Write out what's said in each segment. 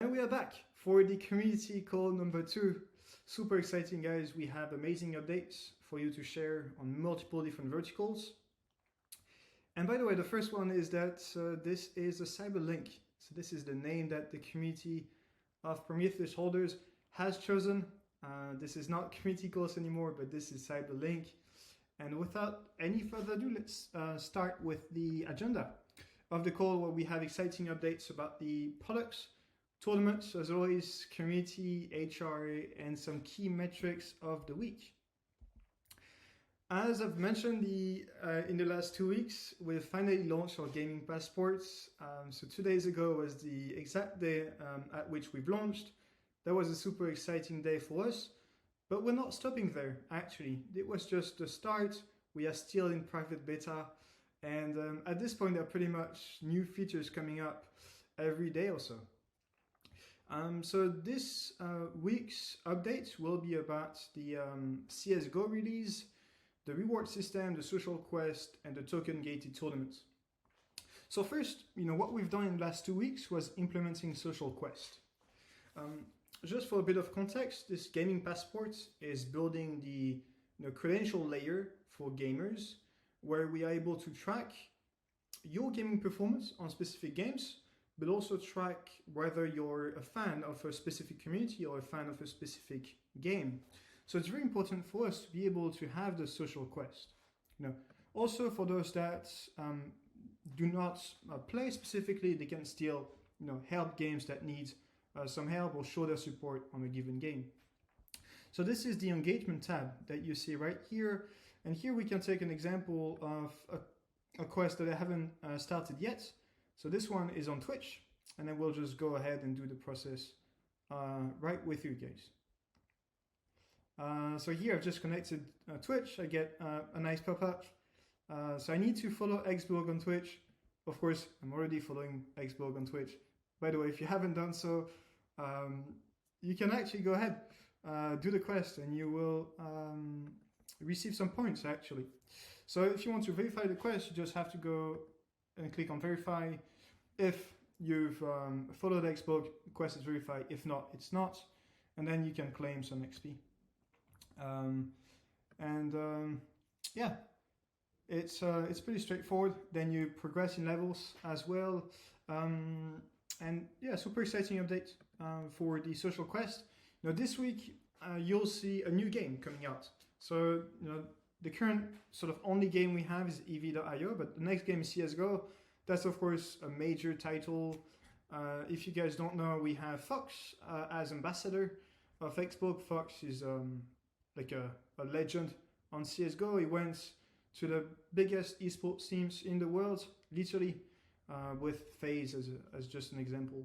And we are back for the community call number 2. Super exciting, guys. We have amazing updates for you to share on multiple different verticals. And by the way, the first one is that this is a CyberLink. So this is the name that the community of Prometheus holders has chosen. This is not community calls anymore, but this is CyberLink. And without any further ado, let's start with the agenda of the call, where we have exciting updates about the products, tournaments, as always, community, HR, and some key metrics of the week. As I've mentioned in the last 2 weeks, we've finally launched our gaming passports. So 2 days ago was the exact day at which we've launched. That was a super exciting day for us. But we're not stopping there, actually. It was just the start. We are still in private beta. And at this point, there are pretty much new features coming up every day or so. So this week's update will be about the CSGO release, the reward system, the social quest, and the token-gated tournaments. So first, what we've done in the last 2 weeks was implementing social quest. Just for a bit of context, this gaming passport is building the credential layer for gamers, where we are able to track your gaming performance on specific games, but also track whether you're a fan of a specific community or a fan of a specific game. So it's very important for us to be able to have the social quest. Also for those that do not play specifically, they can still help games that need some help or show their support on a given game. So this is the engagement tab that you see right here. And here we can take an example of a quest that I haven't started yet. So this one is on Twitch, and then we'll just go ahead and do the process right with you guys. So here I've just connected Twitch. I get a nice pop-up. So I need to follow XBorg on Twitch. Of course, I'm already following XBorg on Twitch. By the way, if you haven't done so, you can actually go ahead, do the quest, and you will receive some points, actually. So if you want to verify the quest, you just have to go and click on verify. If you've followed XBorg, the quest is verified. If not, it's not. And then you can claim some XP. Yeah, it's pretty straightforward. Then you progress in levels as well. And yeah, super exciting update for the social quest. This week you'll see a new game coming out. So the current sort of only game we have is EV.io, but the next game is CSGO. That's of course a major title. If you guys don't know, we have Fox as ambassador of XBorg. Fox is like a legend on CSGO. He went to the biggest esports teams in the world, literally, with FaZe as just an example.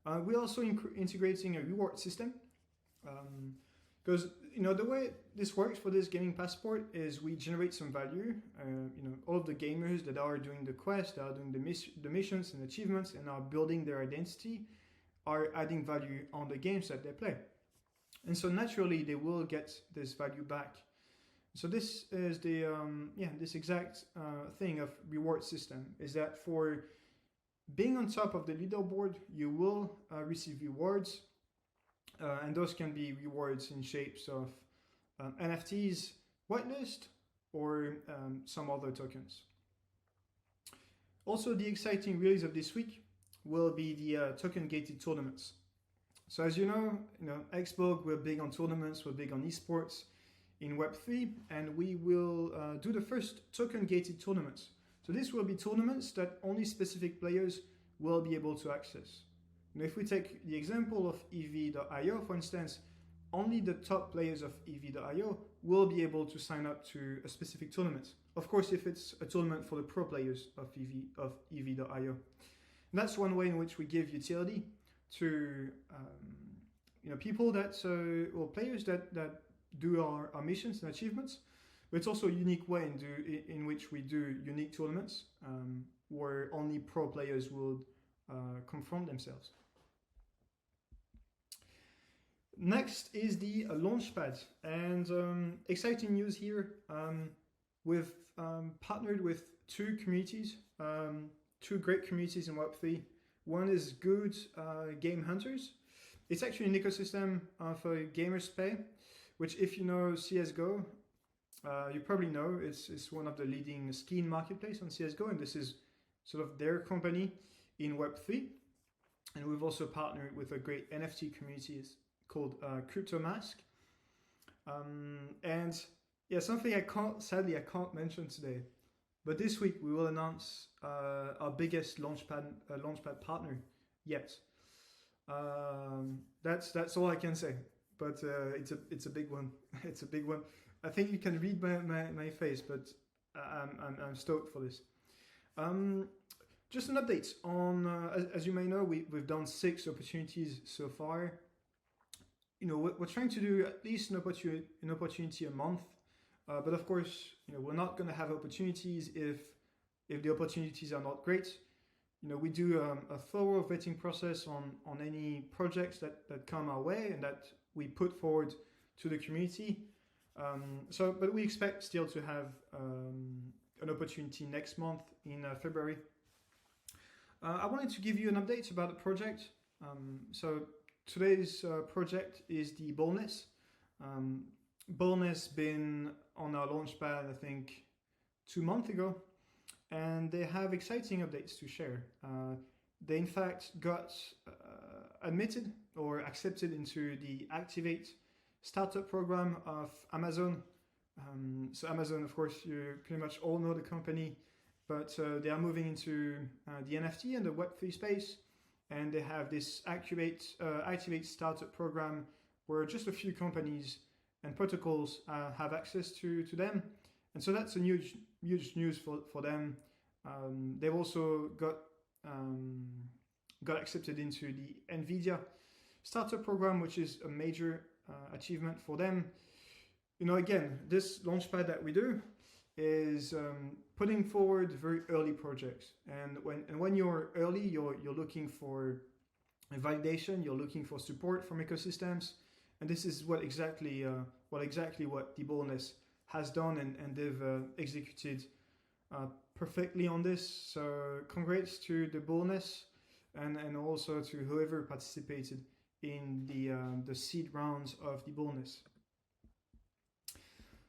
We're also integrating a reward system. Because the way this works for this gaming passport is we generate some value. All of the gamers that are doing the quest, that are doing the missions and achievements and are building their identity, are adding value on the games that they play. And so naturally they will get this value back. So this is the this exact thing of reward system, is that for being on top of the leaderboard, you will receive rewards. And those can be rewards in shapes of NFTs, whitelist, or some other tokens. Also, the exciting release of this week will be the token-gated tournaments. So as you know, XBorg, we're big on tournaments, we're big on esports in Web3, and we will do the first token-gated tournaments. So this will be tournaments that only specific players will be able to access. If we take the example of EV.io, for instance, only the top players of EV.io will be able to sign up to a specific tournament. Of course, if it's a tournament for the pro players of EV.io. That's one way in which we give utility to people that, or players that do our missions and achievements. But it's also a unique way in which we do unique tournaments where only pro players would confront themselves. Next is the Launchpad, and exciting news here. We've partnered with two communities, two great communities in Web3, One is Good Game Hunters. It's actually an ecosystem for gamers pay, which if you know CSGO, you probably know it's one of the leading skin marketplace on CSGO, and this is sort of their company in Web3. And we've also partnered with a great NFT community called Crypto Mask. And yeah, something sadly I can't mention today, but this week we will announce our biggest Launchpad partner yet. That's all I can say, but it's a big one. It's a big one. I think you can read my face, but I'm stoked for this. Just an update on, as you may know, we've done 6 opportunities so far. You know, we're trying to do at least an opportunity a month, but of course, you know, we're not going to have opportunities if the opportunities are not great. You know, we do a thorough vetting process on any projects that come our way and that we put forward to the community. But we expect still to have an opportunity next month in February. I wanted to give you an update about the project. So today's project is the Boldness. Boldness been on our Launchpad, I think, 2 months ago, and they have exciting updates to share. They in fact got admitted or accepted into the Activate startup program of Amazon. So Amazon, of course, you pretty much all know the company, but they are moving into the NFT and the Web3 space, and they have this Activate startup program where just a few companies and protocols have access to them, and so that's a huge news for them. They've also got accepted into the NVIDIA startup program, which is a major achievement for them. You know, again, this Launchpad that we do is putting forward very early projects, and when you're early, you're looking for validation, you're looking for support from ecosystems, and this is what exactly the Boldness has done, and they've executed perfectly on this. So congrats to the Boldness and also to whoever participated in the seed rounds of the Boldness.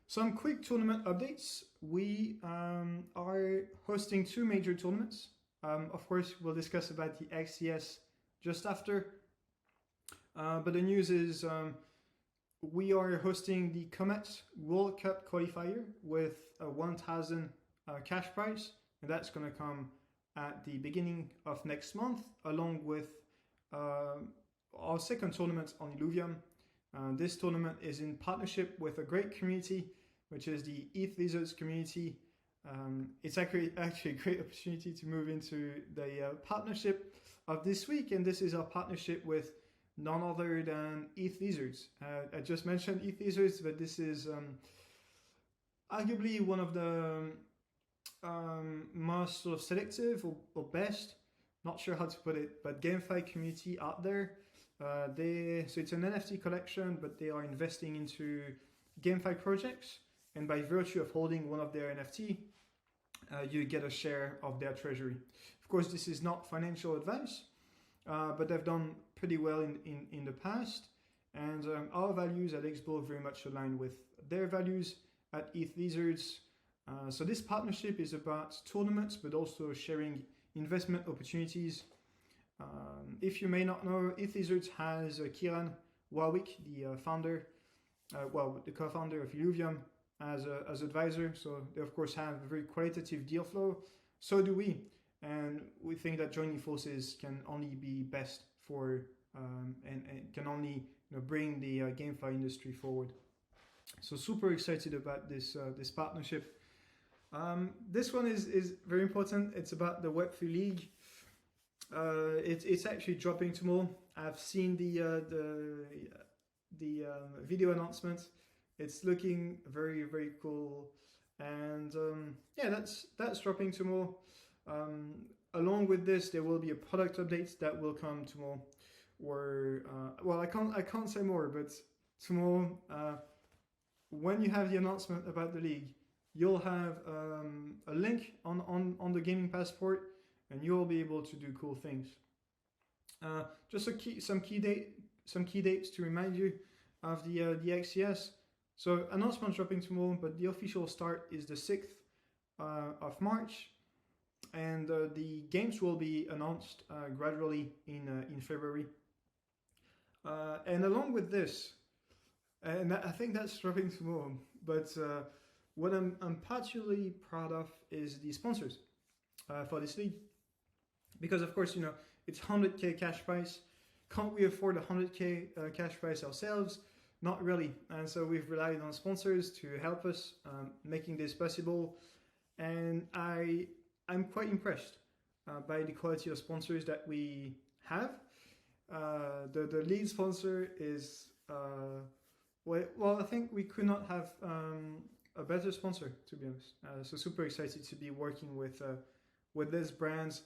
Some quick tournament updates. We are hosting 2 major tournaments. Of course, we'll discuss about the XCS just after. But the news is we are hosting the Comet World Cup qualifier with a 1,000 cash prize, and that's going to come at the beginning of next month, along with our second tournament on Illuvium. This tournament is in partnership with a great community, which is the ETH Lizards community. It's actually a great opportunity to move into the partnership of this week, and this is our partnership with none other than ETH Lizards. I just mentioned ETH Lizards, but this is arguably one of the most sort of selective or best, not sure how to put it, but GameFi community out there. So it's an NFT collection, but they are investing into GameFi projects, and by virtue of holding one of their NFT, you get a share of their treasury. Of course, this is not financial advice, but they've done pretty well in the past, and our values at XBorg very much align with their values at ETH Lizards. So this partnership is about tournaments, but also sharing investment opportunities. If you may not know, ETH Lizards has Kieran Warwick, the founder, the co-founder of Illuvium, as advisor. So they of course have a very qualitative deal flow. So do we, and we think that joining forces can only be best for and can only bring the GameFi industry forward. So super excited about this partnership. This one is very important. It's about the Web3 League. It's actually dropping tomorrow. I've seen the video announcement. It's looking very, very cool, and yeah, that's dropping tomorrow. Along with this, there will be a product update that will come tomorrow. Where well, I can't say more, but tomorrow, when you have the announcement about the league, you'll have a link on the gaming passport, and you'll be able to do cool things. Just some key dates to remind you of the XCS. So announcement dropping tomorrow, but the official start is the 6th of March, and the games will be announced gradually in February. And along with this, and I think that's dropping tomorrow, but what I'm particularly proud of is the sponsors for this league, because of course, you know, it's 100k cash prize. Can't we afford 100k cash prize ourselves? Not really. And so we've relied on sponsors to help us making this possible. And I'm quite impressed by the quality of sponsors that we have. The lead sponsor is, well, I think we could not have a better sponsor, to be honest. So super excited to be working with this brand.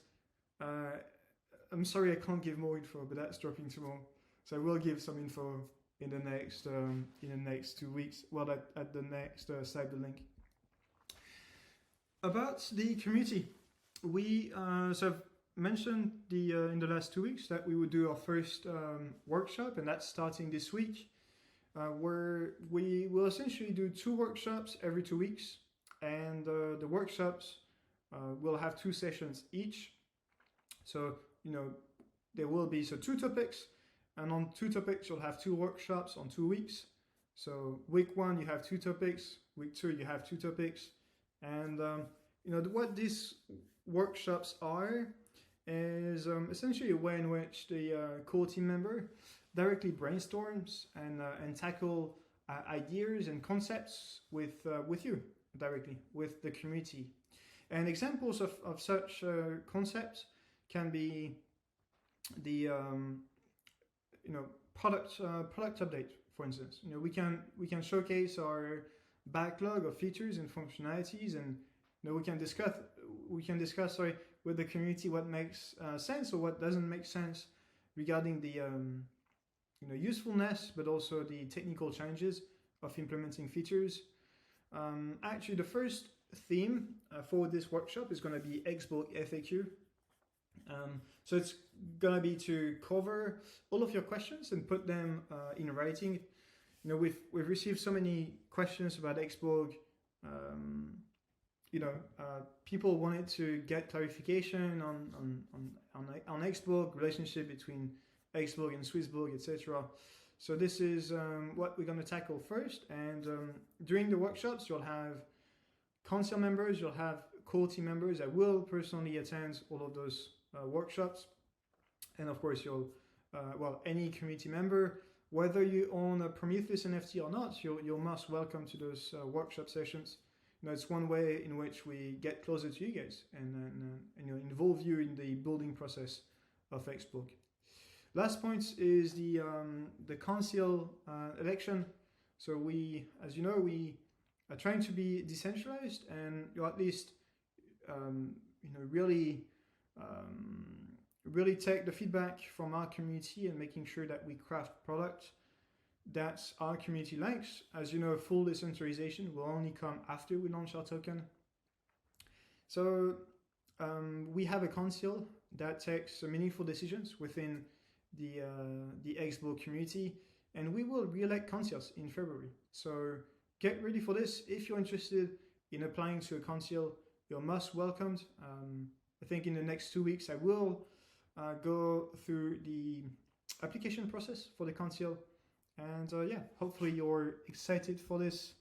I'm sorry I can't give more info, but that's dropping tomorrow. So I will give some info in the next 2 weeks. Well, at the next CyberLink. About the community, we so I've mentioned in the last 2 weeks that we would do our first workshop, and that's starting this week, where we will essentially do 2 workshops every 2 weeks, and the workshops will have 2 sessions each. So, you know, there will be 2 topics, and on 2 topics you'll have 2 workshops on 2 weeks. So week 1 you have 2 topics, week 2 you have 2 topics, and you know, what these workshops are is essentially a way in which the core team member directly brainstorms and tackle ideas and concepts with you directly, with the community. And examples of such concepts can be the you know, product update, for instance. You know, we can showcase our backlog of features and functionalities, and you know, we can discuss with the community what makes sense or what doesn't make sense regarding the you know, usefulness, but also the technical challenges of implementing features. Actually, the first theme for this workshop is going to be XBorg FAQ. So it's going to be to cover all of your questions and put them in writing. You know, we've received so many questions about XBorg. You know, people wanted to get clarification on XBorg, relationship between XBorg and Swissborg, etc. So this is what we're going to tackle first. And during the workshops, you'll have council members, you'll have core team members. I will personally attend all of those workshops, and of course, you'll well, any community member, whether you own a Prometheus NFT or not, you're most welcome to those workshop sessions. You know, it's one way in which we get closer to you guys and you know, involve you in the building process of XBorg. Last point is the council election. So we, as you know, we are trying to be decentralized, and you know, at least you know, really take the feedback from our community and making sure that we craft product that our community likes. As you know, full decentralization will only come after we launch our token. So we have a council that takes meaningful decisions within the XBorg community, and we will re-elect councils in February. So get ready for this. If you're interested in applying to a council, you're most welcomed. I think in the next 2 weeks I will go through the application process for the council, and yeah, hopefully you're excited for this.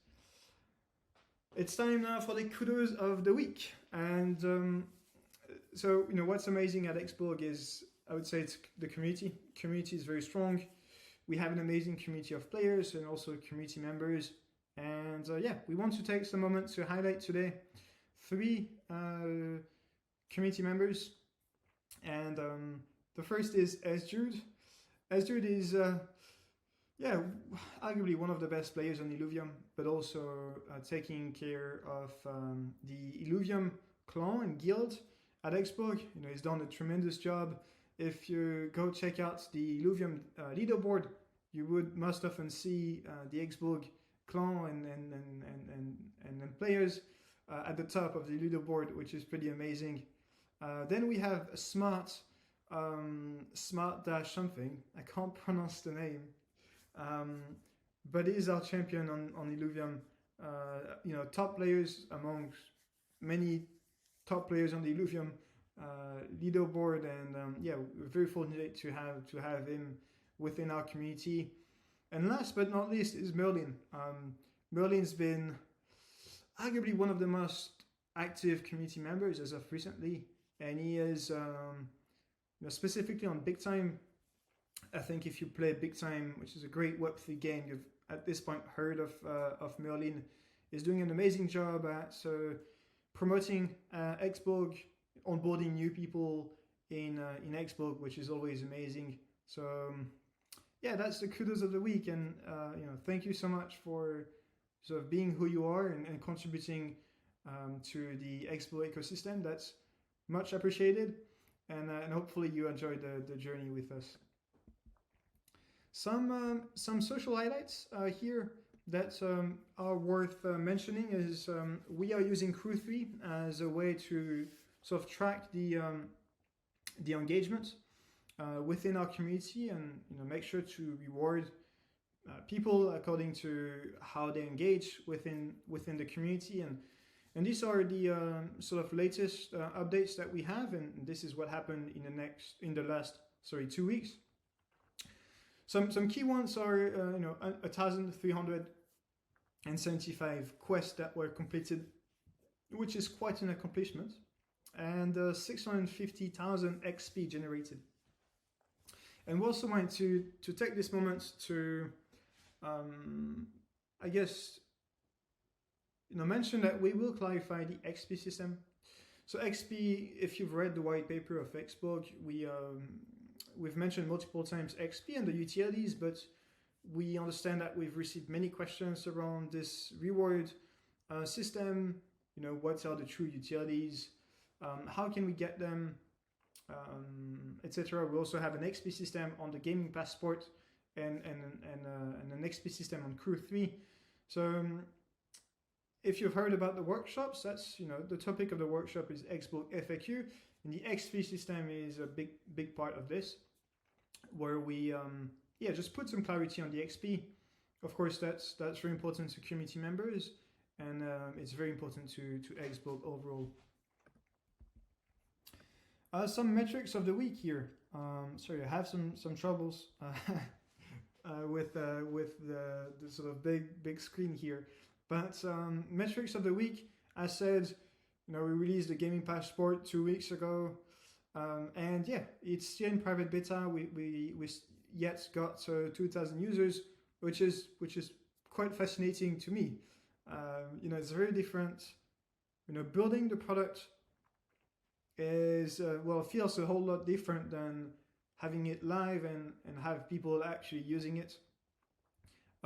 It's time now for the kudos of the week. And so, you know, what's amazing at XBorg is, I would say, it's the community. Community is very strong. We have an amazing community of players and also community members. And yeah, we want to take some moment to highlight today 3 community members. And the first is SJude. SJude is, yeah, arguably one of the best players on Illuvium, but also taking care of the Illuvium clan and guild at XBorg. You know, he's done a tremendous job. If you go check out the Illuvium leaderboard, you would most often see the XBorg clan and players at the top of the leaderboard, which is pretty amazing. Then we have Smart Smart Dash something. I can't pronounce the name, but he is our champion on Illuvium. Top players among many top players on the Illuvium leaderboard, and we're very fortunate to have him within our community. And last but not least is Merlin. Merlin's been arguably one of the most active community members as of recently, and he is specifically on Big Time. I think if you play Big Time, which is a great Web3 game, you've at this point heard of Merlin. Is doing an amazing job at promoting XBorg, onboarding new people in XBorg, which is always amazing. So that's the kudos of the week, and thank you so much for sort of being who you are and contributing to the XBorg ecosystem. That's much appreciated, and hopefully you enjoyed the journey with us. Some social highlights here that are worth mentioning is we are using Crew3 as a way to sort of track the engagement within our community, and make sure to reward people according to how they engage within the community, and these are the sort of latest updates that we have, and this is what happened in the last 2 weeks. Some key ones are 1,375 quests that were completed, which is quite an accomplishment, and 650,000 XP generated. And we also want to take this moment to, mention that we will clarify the XP system. So XP, if you've read the white paper of XBorg, we've mentioned multiple times XP and the utilities, but we understand that we've received many questions around this reward system. What are the true utilities? How can we get them? Etc. We also have an XP system on the gaming passport and an XP system on Crew3. So if you've heard about the workshops, that's the topic of the workshop is XBorg FAQ, and the XP system is a big part of this, where we just put some clarity on the XP. Of course, that's very important to community members, and it's very important to XBorg overall. Some metrics of the week here. Sorry, I have some troubles with the sort of big screen here. But metrics of the week, I said, we released the gaming passport 2 weeks ago, and it's still in private beta. We yet got 2,000 users, which is quite fascinating to me. It's very different. Building the product is feels a whole lot different than having it live and have people actually using it.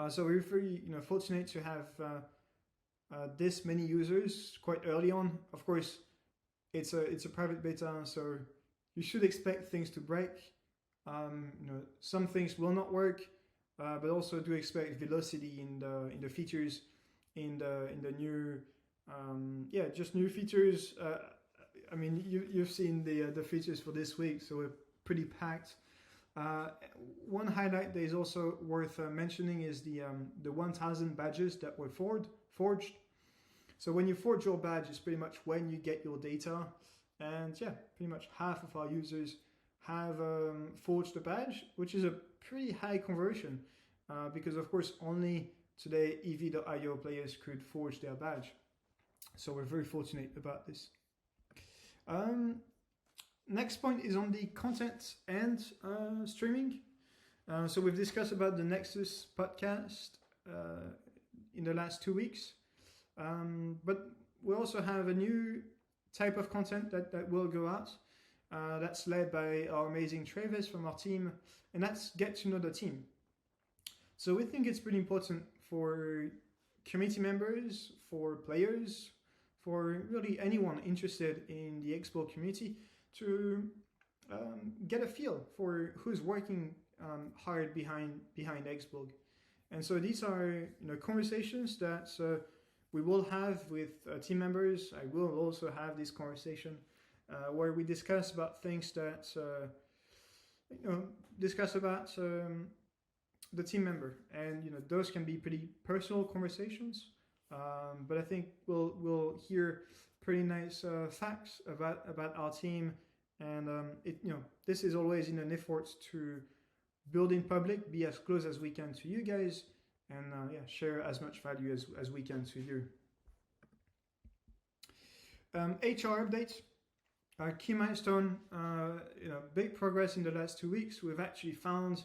So we're very fortunate to have this many users quite early on. Of course, it's a private beta, so you should expect things to break. Some things will not work, but also do expect velocity in the features, in the new just new features. You've seen the features for this week, so we're pretty packed. One highlight that is also worth mentioning is the 1,000 badges that were forged. So when you forge your badge, it's pretty much when you get your data, and pretty much half of our users have forged a badge, which is a pretty high conversion, because of course only today EV.io players could forge their badge. So we're very fortunate about this. Next point is on the content and streaming. So we've discussed about the Nexus podcast in the last 2 weeks, but we also have a new type of content that will go out. That's led by our amazing Travis from our team, and that's get to know the team. So we think it's pretty important for community members, for players, for really anyone interested in the XBorg community to get a feel for who's working hard behind XBorg. And so these are conversations that we will have with team members. I will also have this conversation where we discuss about things that discuss about the team member, and those can be pretty personal conversations. But I think we'll hear pretty nice facts about our team, and this is always in an effort to build in public, be as close as we can to you guys, and share as much value as we can to you. HR updates. Key milestone, big progress in the last 2 weeks. We've actually found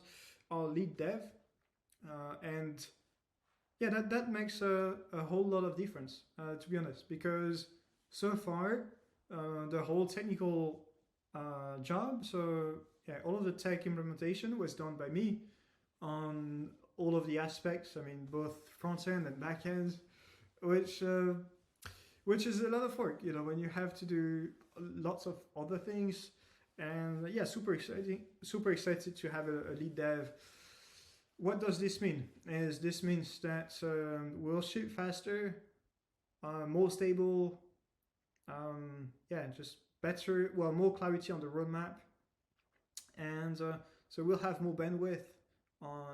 our lead dev, and that makes a whole lot of difference, to be honest, because so far the whole technical job, so all of the tech implementation was done by me on all of the aspects. I mean, both front end and back end, which is a lot of work, when you have to do lots of other things. And super excited to have a lead dev. What does this mean? This means that we'll ship faster, more stable, just better, more clarity on the roadmap, and so we'll have more bandwidth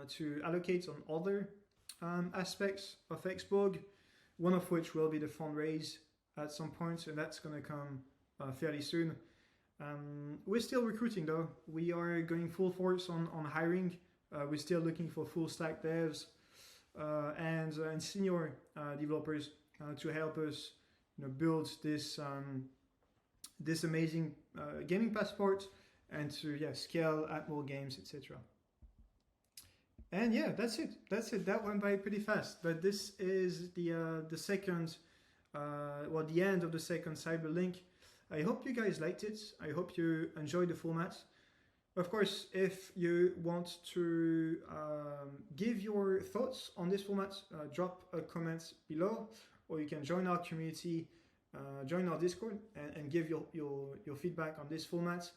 to allocate on other aspects of XBorg, one of which will be the fundraise at some point, and that's going to come fairly soon. We're still recruiting though. We are going full force on hiring. We're still looking for full stack devs and senior developers to help us build this amazing gaming passport, and to scale at more games, etc. And that's it. That went by pretty fast. But this is the second, the end of the second CyberLink. I hope you guys liked it. I hope you enjoyed the format. Of course, if you want to give your thoughts on this format, drop a comment below, or you can join our community, join our Discord, and give your feedback on this format.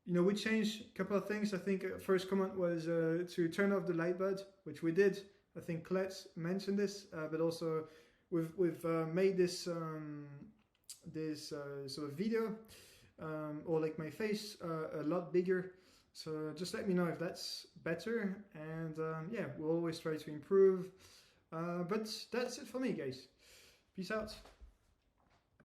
We changed a couple of things. I think first comment was to turn off the light bud, which we did. I think Colette mentioned this, but also we've made this sort of video, or like my face, a lot bigger. So just let me know if that's better, and we'll always try to improve. But that's it for me, guys. Peace out.